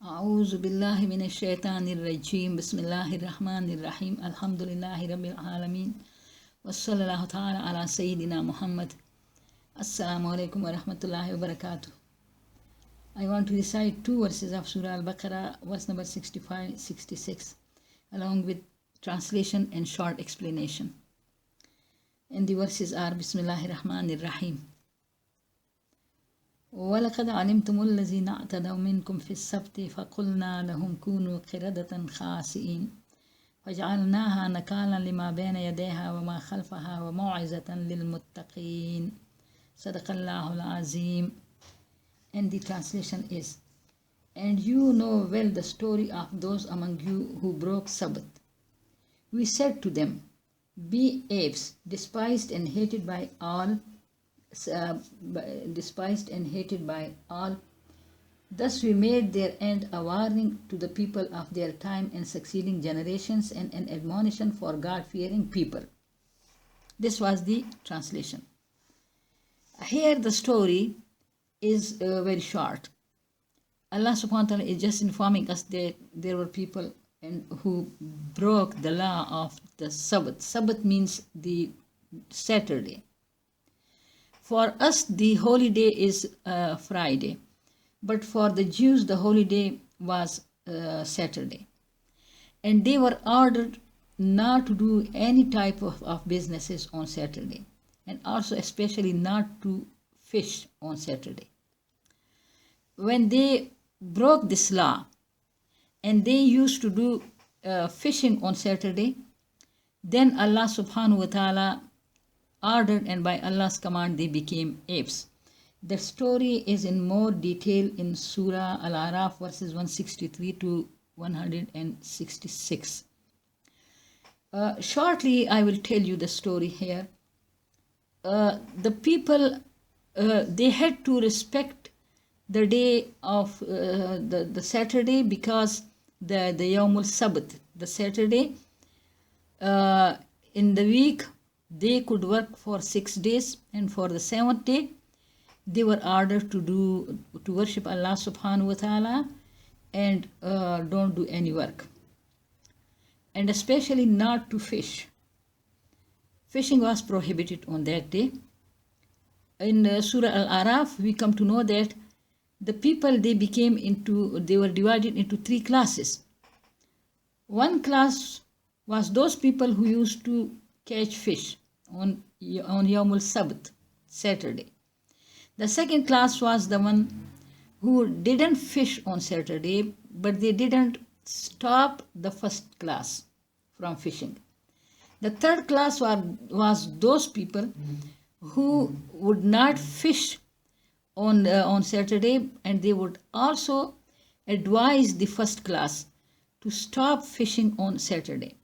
أعوذ بالله من الشيطان الرجيم بسم الله الرحمن الرحيم الحمد لله رب العالمين وصلى الله تعالى على سيدنا محمد. Assalamu alaikum wa rahmatullahi wa barakatuh. I want to recite two verses of Surah Al-Baqarah, verse number 65-66, along with translation and short explanation. And the verses are Bismillahir Rahmanir Rahim. وَلَقَدْ عَلِمْتُمُ الَّذِينَ اعْتَدَوْا مِنْكُمْ فِي السَّبْتِ فَقُلْنَا لَهُمْ كُونُوا قِرَدَةً خَاسِئِينَ فَجَعَلْنَاهَا نَكَالًا لِمَا بَيْنَ يَدَيْهَا وَمَا خَلْفَهَا وَمَوْعِظَةً لِلْمُتَّقِينَ Sadaqallahu al-Azim. And the translation is, and you know well the story of those among you who broke Sabbath. We said to them, be apes, despised and hated by all. Thus we made their end a warning to the people of their time and succeeding generations, and an admonition for God-fearing people. This was the translation. Here the story is very short. Allah subhanahu wa ta'ala is just informing us that there were people who broke the law of the Sabbath. Sabbath means the Saturday. For us, the holy day is Friday, but for the Jews, the holy day was Saturday. And they were ordered not to do any type of businesses on Saturday, and also especially not to fish on Saturday. When they broke this law, and they used to do fishing on Saturday, then Allah subhanahu wa ta'ala ordered, and by Allah's command they became apes. The story is in more detail in Surah Al-Araf verses 163 to 166. Shortly I will tell you the story here. The people, they had to respect the day of the Saturday, because the Yawmul Sabbath, the Saturday in the week, they could work for 6 days, and for the 7th day they were ordered to worship Allah subhanahu wa ta'ala and don't do any work, and especially not to fish. Fishing was prohibited on that day. In Surah Al-Araf we come to know that the people, they were divided into 3 classes. One class was those people who used to catch fish on Yawmul Sabbath, Saturday. The second class was the one who didn't fish on Saturday, but they didn't stop the first class from fishing. The third class was those people who would not fish on Saturday, and they would also advise the first class to stop fishing on Saturday.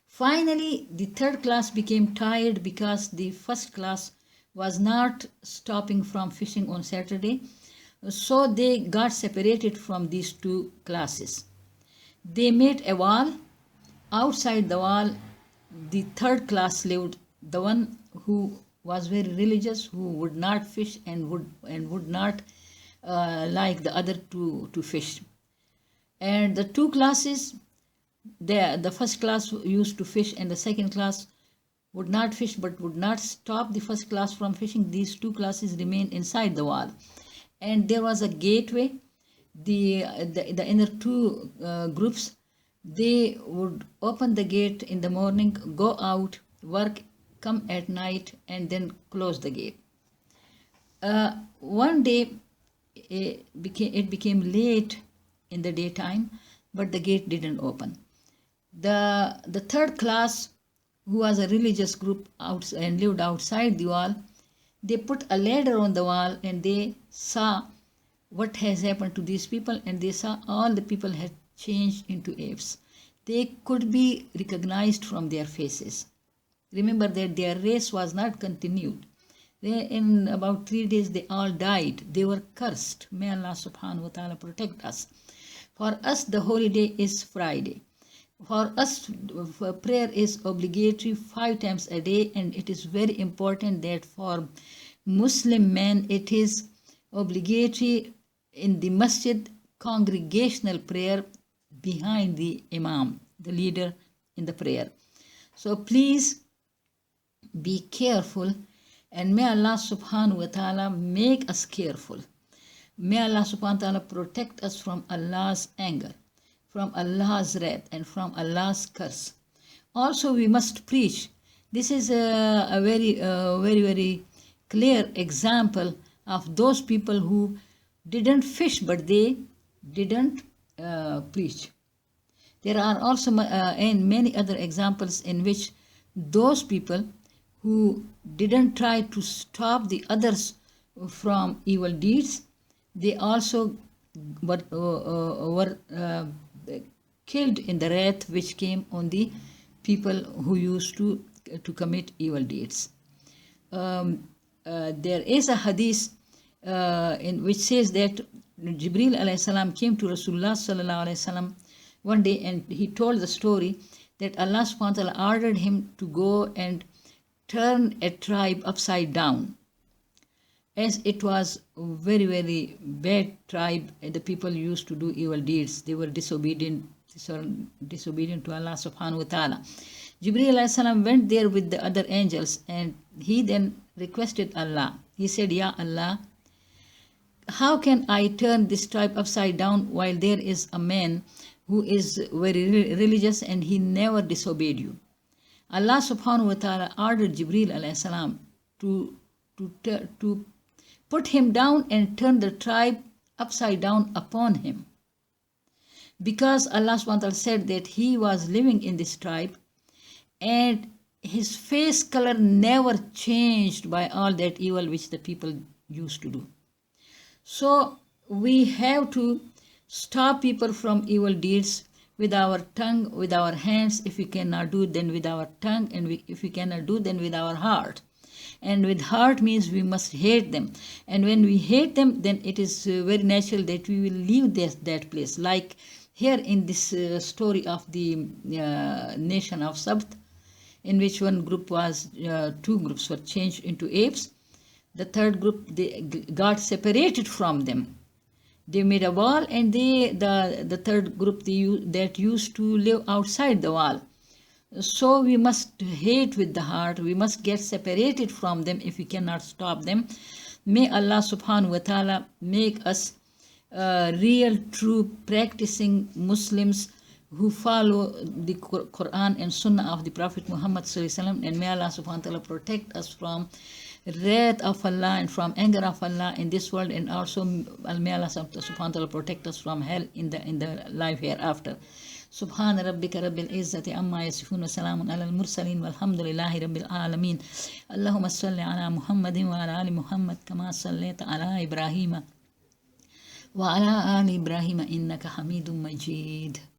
Finally, the third class became tired because the first class was not stopping from fishing on Saturday, so they got separated from these 2 classes. They made a wall. Outside the wall, the third class lived, the one who was very religious, who would not fish and would not like the other to fish. And the 2 classes, the first class used to fish, and the second class would not fish but would not stop the first class from fishing. These 2 classes remained inside the wall, and there was a gateway. The inner 2 groups, they would open the gate in the morning, go out, work, come at night, and then close the gate. One day it became late in the daytime, but the gate didn't open. The third class, who was a religious group and lived outside the wall, they put a ladder on the wall, and they saw what has happened to these people, and they saw all the people had changed into apes. They could be recognized from their faces. Remember that their race was not continued. In about 3 days they all died. They were cursed. May Allah subhanahu wa ta'ala protect us. For us, the holy day is Friday. For us, prayer is obligatory 5 times a day, and it is very important that for Muslim men it is obligatory in the masjid congregational prayer behind the imam, the leader in the prayer. So please be careful, and may Allah subhanahu wa ta'ala make us careful. May Allah subhanahu wa ta'ala protect us from Allah's anger, from Allah's wrath, and from Allah's curse. Also, we must preach. This is a very clear example of those people who didn't fish, but they didn't preach. There are also and many other examples in which those people who didn't try to stop the others from evil deeds, they also were killed in the wrath which came on the people who used to commit evil deeds. There is a hadith in which says that Jibreel alayhi salam came to Rasulullah sallallahu alayhi wasallam one day, and he told the story that Allah subhanahu wa ta'ala ordered him to go and turn a tribe upside down, as it was a very bad tribe, and the people used to do evil deeds. They were disobedient to Allah subhanahu wa ta'ala. Jibreel alayhi salam went there with the other angels, and he then requested Allah. He said, Ya Allah, how can I turn this tribe upside down while there is a man who is very religious and he never disobeyed you? Allah subhanahu wa ta'ala ordered Jibreel alayhi salam to put him down and turn the tribe upside down upon him. Because Allah subhanahu wa ta'ala said that he was living in this tribe and his face color never changed by all that evil which the people used to do. So we have to stop people from evil deeds with our tongue, with our hands. If we cannot do, then with our tongue, and if we cannot do, then with our heart. And with heart means we must hate them. And when we hate them, then it is very natural that we will leave that place. Like here in this story of the nation of Sabt, in which one group was, two groups were changed into apes. The third group, they got separated from them. They made a wall, and the third group that used to live outside the wall. So we must hate with the heart. We must get separated from them if we cannot stop them. May Allah subhanahu wa ta'ala make us real, true, practicing Muslims who follow the Quran and Sunnah of the Prophet Muhammad sallallahu alaihi wasallam, and may Allah subhanahu wa ta'ala protect us from wrath of Allah and from anger of Allah in this world, and also may Allah subhanahu wa ta'ala protect us from hell in the life hereafter. Subhana rabbika rabbil izzati amma yasifun wa salamun ala al-mursalin walhamdulillahi rabbil alamin. Allahumma salli ala Muhammadin wa ala ali Muhammad kama sallaita ala Ibrahim wa ala ali Ibrahim innaka Hamidum Majid.